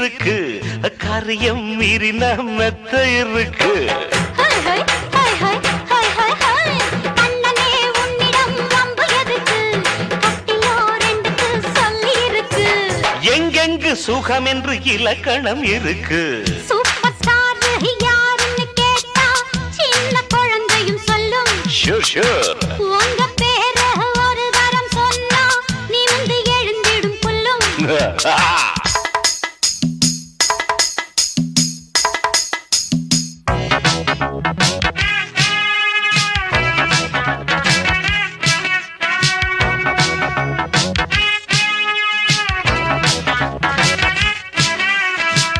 இருக்கு காரியம் மீறின மெத்த இருக்கு எங்கெங்கு சுகம் என்று இலக்கணம் இருக்கு சூப்பர் ஸ்டார் யாருன்னு கேட்டா சின்ன குழந்தையும் சொல்லும் ஷூர் ஷூர் உங்க பேர ஒரு தரம் சொன்னா நீ வந்து எழுந்திடும் புல்லும்